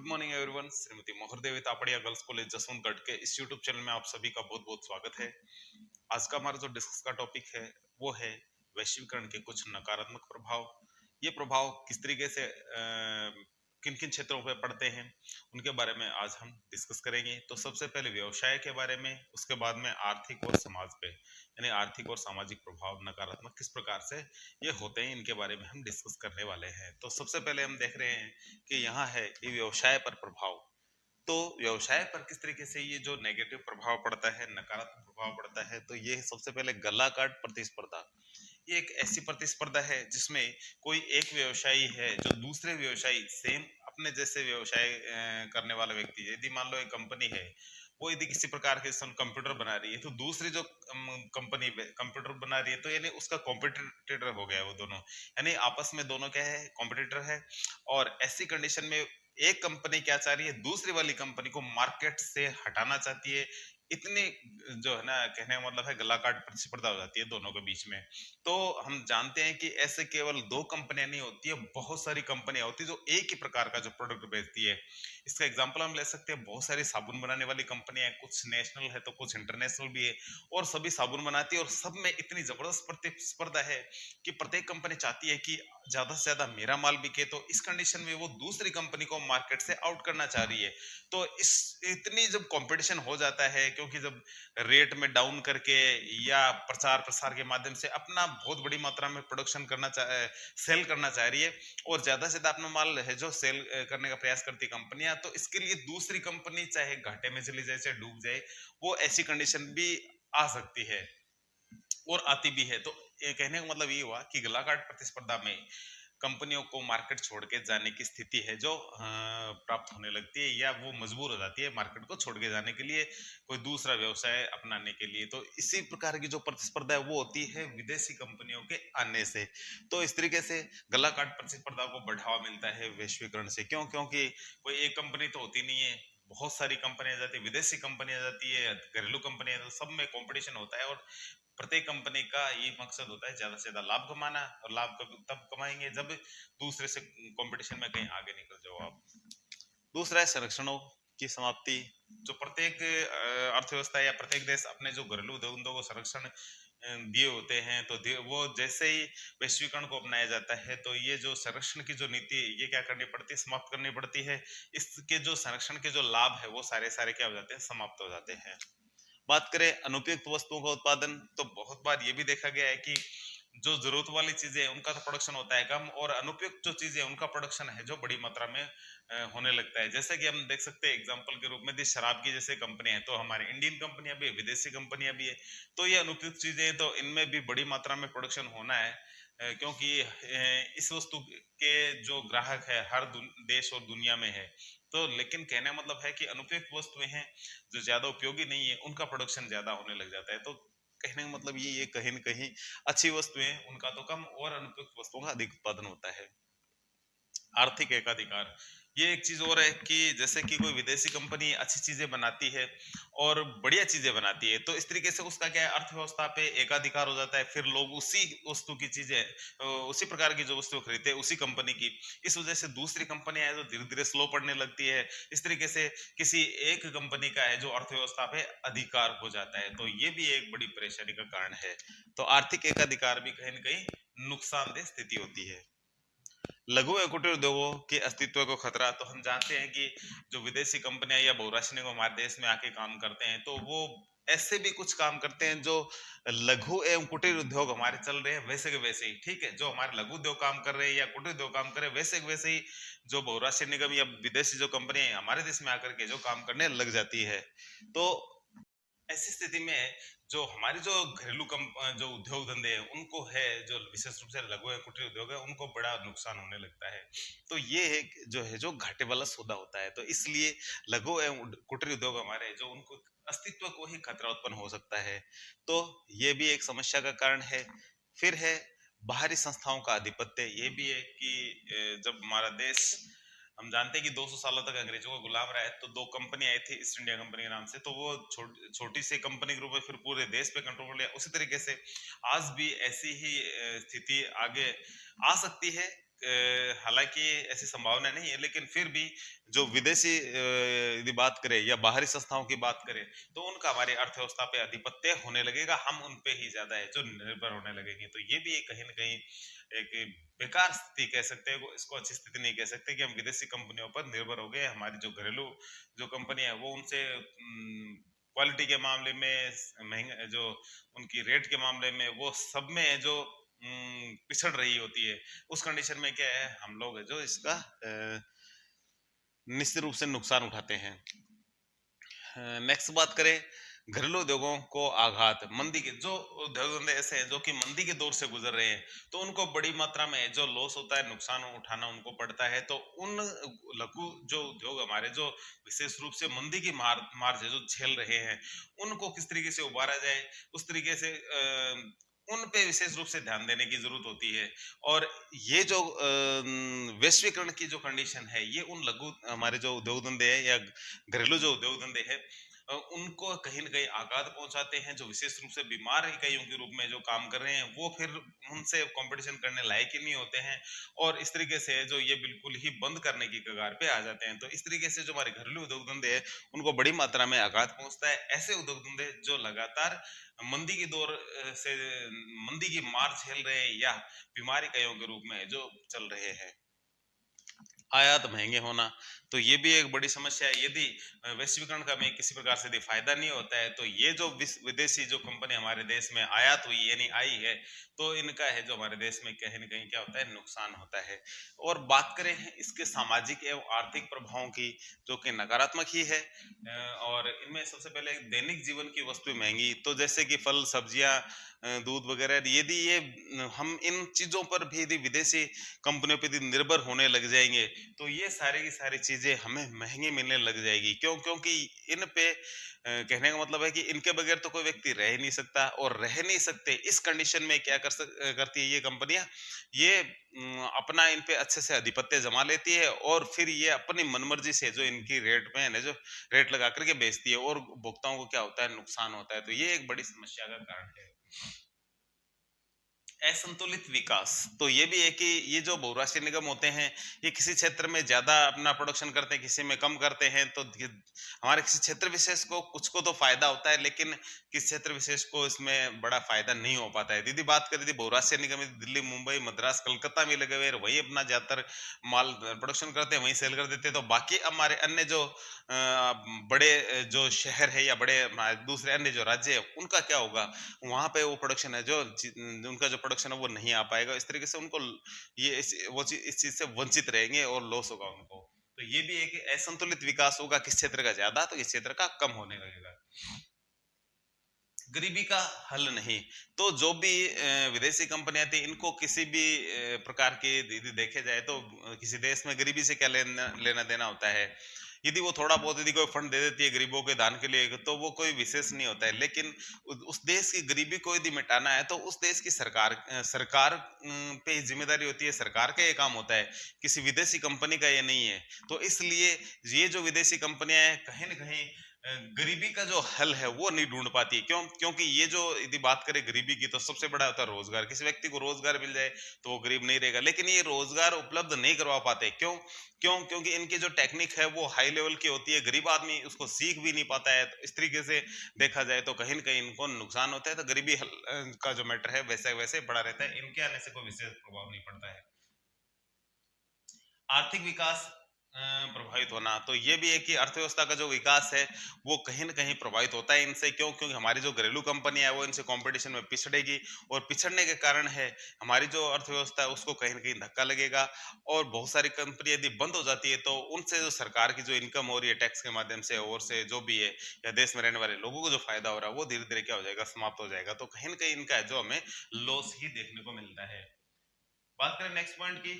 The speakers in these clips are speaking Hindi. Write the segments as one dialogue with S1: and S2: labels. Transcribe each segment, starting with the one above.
S1: Good morning everyone. Shrimati Mohardevi Tapadia girls college Jaswantgarh के इस यूट्यूब चैनल में आप सभी का बहुत बहुत स्वागत है। आज का हमारा जो डिस्कस का टॉपिक है वो है वैश्वीकरण के कुछ नकारात्मक प्रभाव। ये प्रभाव किस तरीके से किन किन क्षेत्रों पर पड़ते हैं उनके बारे में आज हम डिस्कस करेंगे। तो सबसे पहले व्यवसाय के बारे में, उसके बाद में आर्थिक और समाज पे, यानी आर्थिक और सामाजिक प्रभाव नकारात्मक किस प्रकार से ये होते हैं, इनके बारे में हम डिस्कस करने वाले हैं। तो सबसे पहले हम देख रहे हैं कि यहाँ है ये व्यवसाय पर प्रभाव। तो व्यवसाय पर किस तरीके से ये जो नेगेटिव प्रभाव पड़ता है, नकारात्मक प्रभाव पड़ता है, तो ये सबसे पहले गला काट प्रतिस्पर्धा। ये एक ऐसी प्रतिस्पर्धा है जिसमें कोई एक व्यवसायी है जो दूसरे व्यवसायी सेम अपने जैसे व्यवसाय करने वाला व्यक्ति, यदि मान लो एक कंपनी है, वो यदि किसी प्रकार के कंप्यूटर बना रही है, तो दूसरी जो कंपनी कंप्यूटर बना रही है, तो यानी उसका कॉम्पिटिटर हो गया वो दोनों, यानी आपस में दोनों क्या है, कॉम्पिटिटर है। और ऐसी कंडीशन में एक कंपनी क्या चाह रही है, दूसरी वाली कंपनी को मार्केट से हटाना चाहती है। इतनी जो है ना, कहने का मतलब है गला काट प्रतिस्पर्धा हो जाती है दोनों के बीच में। तो हम जानते हैं कि ऐसे केवल दो कंपनियां नहीं होती है, बहुत सारी कंपनियां होती है जो एक ही प्रकार का जो प्रोडक्ट बेचती है। इसका एग्जांपल हम ले सकते हैं, बहुत सारी साबुन बनाने वाली कंपनियां हैं, कुछ नेशनल है तो कुछ इंटरनेशनल भी है, और सभी साबुन बनाती है, और सब में इतनी जबरदस्त प्रतिस्पर्धा है कि प्रत्येक कंपनी चाहती है कि ज्यादा से ज्यादा मेरा माल बिके। तो इस कंडीशन में वो दूसरी कंपनी को मार्केट से आउट करना चाह रही है। तो इस इतनी जब कंपटीशन हो जाता है, क्योंकि जब रेट में डाउन करके या प्रचार प्रसार के माध्यम से अपना बहुत बड़ी मात्रा में प्रोडक्शन करना सेल करना चाह रही है, और ज्यादा से ज्यादा अपना माल है जो सेल करने का प्रयास करती है कंपनियां, तो इसके लिए दूसरी कंपनी चाहे घाटे में चली जाए चाहे डूब जाए, वो ऐसी कंडीशन भी आ सकती है और आती भी है। तो ये कहने का मतलब ये हुआ कि गलाघाट प्रतिस्पर्धा में कंपनियों को मार्केट छोड़ के जाने की स्थिति है जो प्राप्त होने लगती है, या वो मजबूर हो जाती है मार्केट को छोड़ के जाने के लिए, कोई दूसरा व्यवसाय अपनाने के लिए। तो इसी प्रकार की जो प्रतिस्पर्धा है वो होती है विदेशी कंपनियों के आने से। तो इस तरीके से गलाघाट प्रतिस्पर्धा को बढ़ावा मिलता है वैश्वीकरण से। क्यों? क्योंकि कोई एक कंपनी तो होती नहीं है, बहुत सारी कंपनियां जाती है, विदेशी कंपनियां जाती है, घरेलू कंपनियां, तो सब में कंपटीशन होता है। और प्रत्येक कंपनी का ये मकसद होता है ज्यादा से ज्यादा लाभ कमाना, और लाभ कब तब कमाएंगे जब दूसरे से कंपटीशन में कहीं आगे निकल जाओ आप। दूसरा है संरक्षणों की समाप्ति। जो प्रत्येक अर्थव्यवस्था या प्रत्येक देश अपने जो घरेलू उद्योगों को संरक्षण दिए होते हैं, तो वो जैसे ही वैश्वीकरण को अपनाया जाता है, तो ये जो संरक्षण की जो नीति ये क्या करनी पड़ती है, समाप्त करनी पड़ती है। इसके जो संरक्षण के जो लाभ है वो सारे सारे क्या हो जाते हैं, समाप्त हो जाते हैं। बात करें अनुपयुक्त वस्तुओं का उत्पादन, तो बहुत बार ये भी देखा गया है कि जो जरूरत वाली चीजें हैं उनका तो प्रोडक्शन होता है कम, और अनुपयुक्त जो चीजें हैं उनका प्रोडक्शन है जो बड़ी मात्रा में होने लगता है। जैसे कि हम देख सकते हैं एग्जांपल के रूप में, दी शराब की जैसे कंपनियां हैं, तो हमारी इंडियन कंपनियां भी है, विदेशी कंपनियां भी है। तो ये अनुपयुक्त चीजें हैं, तो इनमें भी बड़ी मात्रा में प्रोडक्शन होना है, क्योंकि इस वस्तु के जो ग्राहक है हर देश और दुनिया में है। तो लेकिन कहने का मतलब है कि अनुपयुक्त वस्तुएं हैं जो ज्यादा उपयोगी नहीं है, उनका प्रोडक्शन ज्यादा होने लग जाता है। तो कहने का मतलब ये कहीं न कहीं अच्छी वस्तुएं उनका तो कम और अनुपयुक्त वस्तुओं का अधिक उत्पादन होता है। आर्थिक एकाधिकार, ये एक चीज और है कि जैसे कि कोई विदेशी कंपनी अच्छी चीजें बनाती है और बढ़िया चीजें बनाती है, तो इस तरीके से उसका क्या है, अर्थव्यवस्था पे एकाधिकार हो जाता है। फिर लोग उसी वस्तु की चीजें उसी प्रकार की जो वस्तु खरीदते हैं उसी कंपनी की। इस वजह से दूसरी कंपनियां है जो धीरे धीरे स्लो पड़ने लगती है। इस तरीके से किसी एक कंपनी का है जो अर्थव्यवस्था पे अधिकार हो जाता है, तो ये भी एक बड़ी परेशानी का कारण है। तो आर्थिक एकाधिकार भी कहीं न कहीं नुकसानदेह स्थिति होती है। लघु एवं कुटीर उद्योगों के अस्तित्व को खतरा, तो हम जानते हैं कि जो विदेशी कंपनियां या बहुराष्ट्रीय हमारे देश में आके काम करते हैं, तो वो ऐसे भी कुछ काम करते हैं जो लघु एवं कुटीर उद्योग हमारे चल रहे हैं वैसे के वैसे ही, ठीक है, जो हमारे लघु उद्योग काम कर रहे हैं या कुटीर उद्योग काम कर रहे हैं वैसे के वैसे ही जो बहुराष्ट्रीय निगम या विदेशी जो कंपनी हमारे देश में आकर के जो काम करने लग जाती है। तो ऐसी स्थिति में जो हमारी जो घरेलू जो उद्योग धंधे हैं उनको है, जो विशेष रूप से लघु एवं कुटीर उद्योग है, उनको बड़ा नुकसान होने लगता है। तो ये एक जो है जो घाटे वाला सौदा होता है, तो इसलिए लघु एवं कुटीर उद्योग हमारे जो उनको अस्तित्व को ही खतरा उत्पन्न हो सकता है। तो ये भी एक समस्या का कारण है। फिर है बाहरी संस्थाओं का आधिपत्य। ये भी है कि जब हमारा देश, हम जानते हैं कि 200 सालों तक अंग्रेजों का गुलाम रहा है, तो दो कंपनी आई थी ईस्ट इंडिया कंपनी के नाम से, तो वो छोटी सी कंपनी के रूप में फिर पूरे देश पे कंट्रोल कर लिया। उसी तरीके से आज भी ऐसी ही स्थिति आगे आ सकती है, हालांकि ऐसी संभावना नहीं है, लेकिन फिर भी जो विदेशी यदि बात करें या बाहरी संस्थाओं की बात करें तो उनका हमारी अर्थव्यवस्था पे आधिपत्य होने लगेगा, हम उन पे ही ज्यादा है जो निर्भर होने लगेंगे। तो ये भी कहीं ना कहीं एक बेकार स्थिति कह सकते हैं, इसको अच्छी स्थिति नहीं कह सकते कि हम विदेशी कंपनियों पर निर्भर हो गए। हमारी जो घरेलू जो कंपनी है वो उनसे क्वालिटी के मामले में, महंगे जो उनकी रेट के मामले में, वो सब में जो पिछड़ रही होती है, उस कंडीशन में क्या है, हम लोग है जो इसका निश्चित रूप से नुकसान उठाते हैं। नेक्स्ट बात करें, घरेलू उद्योगों को आघात, मंदी के जो उद्योग धंधे ऐसे हैं जो कि मंदी के दौर से गुजर रहे हैं, तो उनको बड़ी मात्रा में जो लॉस होता है, नुकसान उठाना उनको पड़ता है। तो उन लघु जो उद्योग हमारे जो विशेष रूप से मंदी की मार है जो झेल रहे हैं, उनको किस तरीके से उबारा जाए, उस तरीके से उन पे विशेष रूप से ध्यान देने की जरूरत होती है। और ये जो वैश्वीकरण की जो कंडीशन है, ये उन लघु हमारे जो उद्योग धंधे है या घरेलू जो उद्योग धंधे है, उनको कहीं न कहीं आघात पहुंचाते हैं। जो विशेष रूप से बीमार इकाइयों के रूप में जो काम कर रहे हैं, वो फिर उनसे कंपटीशन करने लायक ही नहीं होते हैं, और इस तरीके से जो ये बिल्कुल ही बंद करने की कगार पे आ जाते हैं। तो इस तरीके से जो हमारे घरेलू उद्योग धंधे हैं, उनको बड़ी मात्रा में आघात पहुंचता है। ऐसे उद्योग धंधे जो लगातार मंदी की दौर से मंदी की मार झेल रहे हैं या बीमार इकाइयों के रूप में जो चल रहे हैं। आयात महंगे होना, तो ये भी एक बड़ी समस्या है। यदि वैश्वीकरण का में किसी प्रकार से यदि फायदा नहीं होता है, तो ये जो विदेशी जो कंपनी हमारे देश में आयात हुई यानी आई है, तो इनका है जो हमारे देश में कहीं न कहीं क्या होता है, नुकसान होता है। और बात करें इसके सामाजिक एवं आर्थिक प्रभावों की, जो कि नकारात्मक ही है। और इनमें सबसे पहले दैनिक जीवन की वस्तु महंगी, तो जैसे कि फल सब्जियां, दूध वगैरह, यदि ये हम इन चीजों पर भी यदि विदेशी कंपनियों पर यदि निर्भर होने लग जाएंगे, तो ये सारी की सारी चीजें हमें महंगी मिलने लग जाएगी। क्योंकि इन पे कहने का मतलब है कि इनके बगैर तो कोई व्यक्ति रह ही नहीं सकता, और रह नहीं सकते इस कंडीशन में क्या करती है ये कंपनियां, ये अपना इन पे अच्छे से आधिपत्य जमा लेती है, और फिर ये अपनी मनमर्जी से जो इनकी रेट में है ना, जो रेट लगा करके बेचती है, और उपभोक्ताओं को क्या होता है, नुकसान होता है। तो ये एक बड़ी समस्या का कारण है। असंतुलित विकास, तो ये भी है कि ये जो बहुराष्ट्रीय निगम होते हैं, ये किसी क्षेत्र में ज्यादा अपना प्रोडक्शन करते हैं, किसी में कम करते हैं। तो हमारे किसी क्षेत्र विशेष को कुछ को तो फायदा होता है, लेकिन किस क्षेत्र विशेष को इसमें बड़ा फायदा नहीं हो पाता है। दीदी बात करें थी बहुराष्ट्रीय निगम दिल्ली मुंबई मद्रास कलकत्ता में लगे हुए, वही अपना ज्यादातर माल प्रोडक्शन करते हैं, वहीं सेल कर देते हैं। तो बाकी हमारे अन्य जो बड़े जो शहर है या बड़े दूसरे अन्य जो राज्य है, उनका क्या होगा, वहां पे वो प्रोडक्शन है जो उनका जो प्रोडक्शन है वो नहीं आ पाएगा। इस तरीके से उनको ये वो चीज इस चीज से वंचित रहेंगे और लॉस होगा उनको। तो ये भी एक असंतुलित विकास होगा, किस क्षेत्र का ज्यादा तो किस क्षेत्र का कम होने लगेगा। गरीबी का हल नहीं, तो जो भी विदेशी कंपनियां थी, इनको किसी भी प्रकार के यदि देखे जाए तो किसी देश में गरीबी से क्या लेना देना होता है। यदि वो थोड़ा बहुत यदि कोई फंड दे देती है गरीबों के दान के लिए, तो वो कोई विशेष नहीं होता है। लेकिन उस देश की गरीबी को यदि मिटाना है, तो उस देश की सरकार पे जिम्मेदारी होती है, सरकार का ये काम होता है, किसी विदेशी कंपनी का ये नहीं है। तो इसलिए ये जो विदेशी कंपनियां हैं, कहीं ना कहीं गरीबी का जो हल है वो नहीं ढूंढ पाती। क्योंकि ये जो यदि बात करें गरीबी की, तो सबसे बड़ा होता है रोजगार। किसी व्यक्ति को रोजगार मिल जाए तो वो गरीब नहीं रहेगा, लेकिन ये रोजगार उपलब्ध नहीं करवा पाते। क्योंकि इनकी जो टेक्निक है वो हाई लेवल की होती है, गरीब आदमी उसको सीख भी नहीं पाता है। तो इस तरीके से देखा जाए तो कहीं ना कहीं इनको नुकसान होता है। तो गरीबी का जो मैटर है वैसे वैसे बड़ा रहता है, इनके आने से कोई विशेष प्रभाव नहीं पड़ता है। आर्थिक विकास प्रभावित होना, तो ये भी है कि अर्थव्यवस्था का जो विकास है वो कहीं ना कहीं प्रभावित होता है इनसे। क्योंकि हमारी जो घरेलू कंपनियां है वो इनसे कंपटीशन में पिछड़ेगी, और पिछड़ने के कारण है हमारी जो अर्थव्यवस्था है उसको कहीं ना कहीं धक्का लगेगा। और बहुत सारी कंपनी यदि बंद हो जाती है, तो उनसे जो सरकार की जो इनकम हो रही है टैक्स के माध्यम से, और से जो भी है या देश में रहने वाले लोगों को जो फायदा हो रहा है, वो धीरे धीरे क्या हो जाएगा, समाप्त हो जाएगा। तो कहीं ना कहीं इनका है जो हमें लॉस ही देखने को मिलता है। बात करें नेक्स्ट पॉइंट की,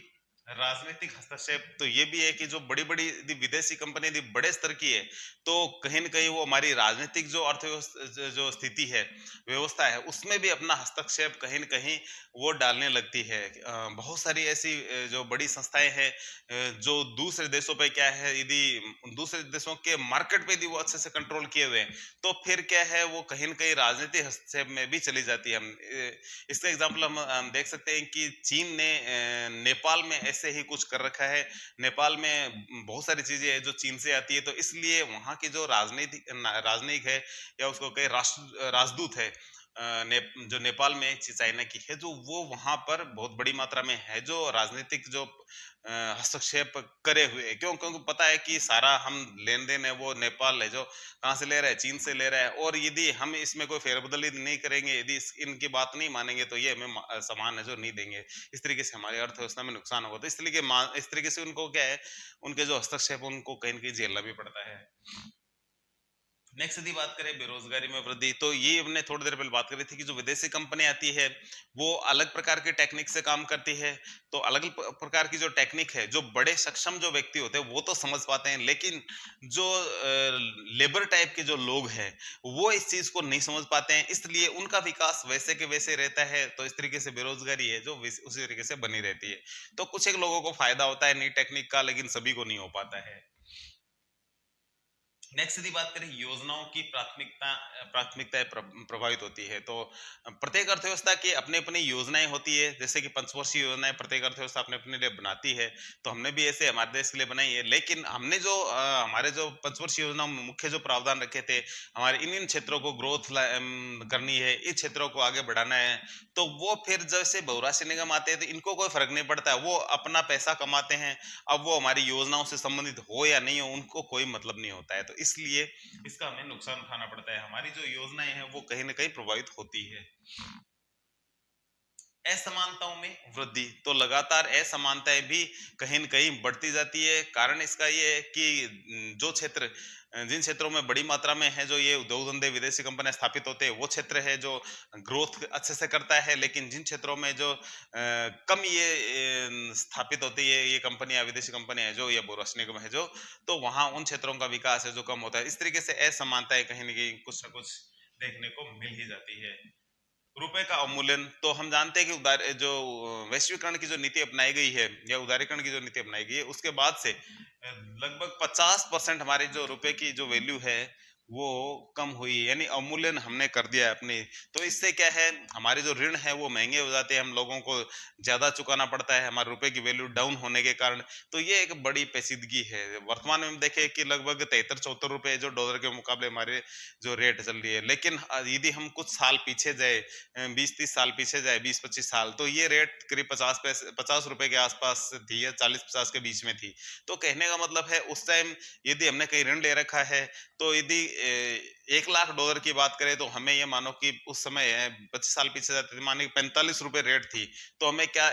S1: राजनीतिक हस्तक्षेप तो ये भी है कि जो बड़ी-बड़ी यदि विदेशी कंपनी यदि बड़े स्तर की है, तो कहीं न कहीं वो हमारी राजनीतिक जो जो स्थिति है, व्यवस्था है, उसमें भी अपना हस्तक्षेप कहीं न कहीं वो डालने लगती है। बहुत सारी ऐसी जो बड़ी संस्थाएँ हैं जो दूसरे देशों पे क्या है यदि दूसरे देशों के मार्केट पे यदि वो अच्छे से कंट्रोल किए हुए हैं, तो फिर क्या है वो कहीं न कहीं राजनीतिक हस्तक्षेप में भी चली जाती है। इसका एग्जाम्पल हम देख सकते हैं कि चीन ने नेपाल में ऐसे ही कुछ कर रखा है। नेपाल में बहुत सारी चीजें हैं जो चीन से आती है, तो इसलिए वहाँ की जो राजनयिक है या उसको कहे राजदूत है जो नेपाल में चाइना की है, जो वो वहां पर बहुत बड़ी मात्रा में है जो राजनीतिक जो हस्तक्षेप करे हुए है। क्यों? क्योंकि पता है कि सारा हम लेन देन है वो नेपाल है जो कहाँ से ले रहा है, चीन से ले रहा है, और यदि हम इसमें कोई फेरबदल नहीं करेंगे, यदि इनकी बात नहीं मानेंगे, तो ये हमें सामान है जो नहीं देंगे। इस तरीके से हमारी अर्थव्यवस्था में नुकसान होगा। तो इस तरीके से उनको क्या है, उनके जो हस्तक्षेप उनको कहीं न कहीं झेलना भी पड़ता है। नेक्स्ट यदि बात करें बेरोजगारी में वृद्धि, तो ये हमने थोड़ी देर पहले बात करी थी कि जो विदेशी कंपनी आती है वो अलग प्रकार के टेक्निक से काम करती है। तो अलग अलग प्रकार की जो टेक्निक है, जो बड़े सक्षम जो व्यक्ति होते हैं वो तो समझ पाते हैं, लेकिन जो लेबर टाइप के जो लोग हैं वो इस चीज को नहीं समझ पाते हैं, इसलिए उनका विकास वैसे के वैसे रहता है। तो इस तरीके से बेरोजगारी है जो उसी तरीके से बनी रहती है। तो कुछ एक लोगों को फायदा होता है नई टेक्निक का, लेकिन सभी को नहीं हो पाता है। नेक्स्ट यदि बात करें योजनाओं की प्राथमिकताएं प्रभावित होती है, तो प्रत्येक अर्थव्यवस्था की अपनी अपनी योजनाएं होती है। जैसे कि पंचवर्षीय योजनाएं प्रत्येक अर्थव्यवस्था अपने अपने लिए बनाती है, तो हमने भी ऐसे हमारे देश के लिए बनाई है। लेकिन हमने जो हमारे जो पंचवर्षीय योजना में मुख्य जो प्रावधान रखे थे, हमारे इन क्षेत्रों को ग्रोथ करनी है, इन क्षेत्रों को आगे बढ़ाना है, तो वो फिर जैसे बहुराष्ट्रीय निगम आते हैं तो इनको कोई फर्क नहीं पड़ता है, वो अपना पैसा कमाते हैं। अब वो हमारी योजनाओं से संबंधित हो या नहीं हो, उनको कोई मतलब नहीं होता है। तो इसलिए इसका हमें नुकसान उठाना पड़ता है, हमारी जो योजनाएं हैं वो कहीं ना कहीं प्रभावित होती है। असमानताओं में वृद्धि, तो लगातार असमानताएं भी कहीं न कहीं बढ़ती जाती है। कारण इसका ये है कि जो क्षेत्र जिन क्षेत्रों में बड़ी मात्रा में है जो ये उद्योग धंधे विदेशी कंपनियां स्थापित होते हैं, वो क्षेत्र है जो ग्रोथ अच्छे से करता है। लेकिन जिन क्षेत्रों में जो कम ये स्थापित होती है ये कंपनियां, विदेशी कंपनियां है जो, या बहुराष्ट्रीय निगम है जो, तो वहां उन क्षेत्रों का विकास है जो कम होता है। इस तरीके से असमानताएं कहीं न कहीं कुछ ना कुछ देखने को मिल ही जाती है। रुपए का अवमूल्यन, तो हम जानते हैं कि जो वैश्वीकरण की जो नीति अपनाई गई है या उदारीकरण की जो नीति अपनाई गई है, उसके बाद से लगभग 50% हमारे जो रुपए की जो वैल्यू है वो कम हुई है, यानी अवमूल्यन हमने कर दिया है अपनी। तो इससे क्या है, हमारे जो ऋण है वो महंगे हो जाते हैं, हम लोगों को ज्यादा चुकाना पड़ता है हमारे रुपए की वैल्यू डाउन होने के कारण। तो ये एक बड़ी पेचीदगी है। वर्तमान में हम देखें कि लगभग 73-74 रुपए जो डॉलर के मुकाबले हमारे जो रेट चल रही है। लेकिन यदि हम कुछ साल पीछे जाए, 20-30 साल पीछे जाए, 20-25 साल, तो ये रेट करीब 50 रुपए के आसपास थी या 40-50 के बीच में थी। तो कहने का मतलब है उस टाइम यदि हमने कहीं ऋण ले रखा है, तो यदि 1 लाख डॉलर की बात करें, तो हमें ये मानो कि उस समय 25 साल पीछे जाते थे, माने 45 रुपए रेट थी, तो हमें क्या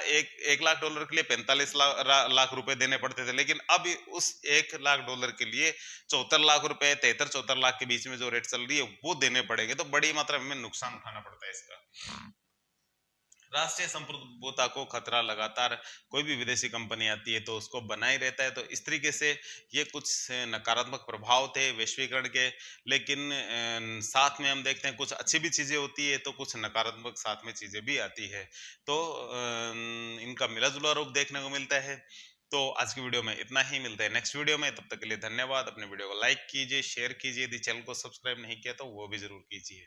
S1: 1 लाख डॉलर के लिए 45 लाख रुपए देने पड़ते थे। लेकिन अब उस 1 लाख डॉलर के लिए 74 लाख रुपए, 73-74 लाख के बीच में जो रेट चल रही है वो देने पड़ेंगे। तो बड़ी मात्रा में नुकसान उठाना पड़ता है इसका। राष्ट्रीय संप्रभुता को खतरा, लगातार कोई भी विदेशी कंपनी आती है तो उसको बनाए रहता है। तो इस तरीके से ये कुछ नकारात्मक प्रभाव थे वैश्वीकरण के। लेकिन साथ में हम देखते हैं कुछ अच्छी भी चीजें होती है, तो कुछ नकारात्मक साथ में चीजें भी आती है। तो इनका मिला जुला रूप देखने को मिलता है। तो आज की वीडियो में इतना ही, मिलता है नेक्स्ट वीडियो में। तब तक के लिए धन्यवाद। अपने वीडियो को लाइक कीजिए, शेयर कीजिए, यदि चैनल को सब्सक्राइब नहीं किया तो वो भी जरूर कीजिए।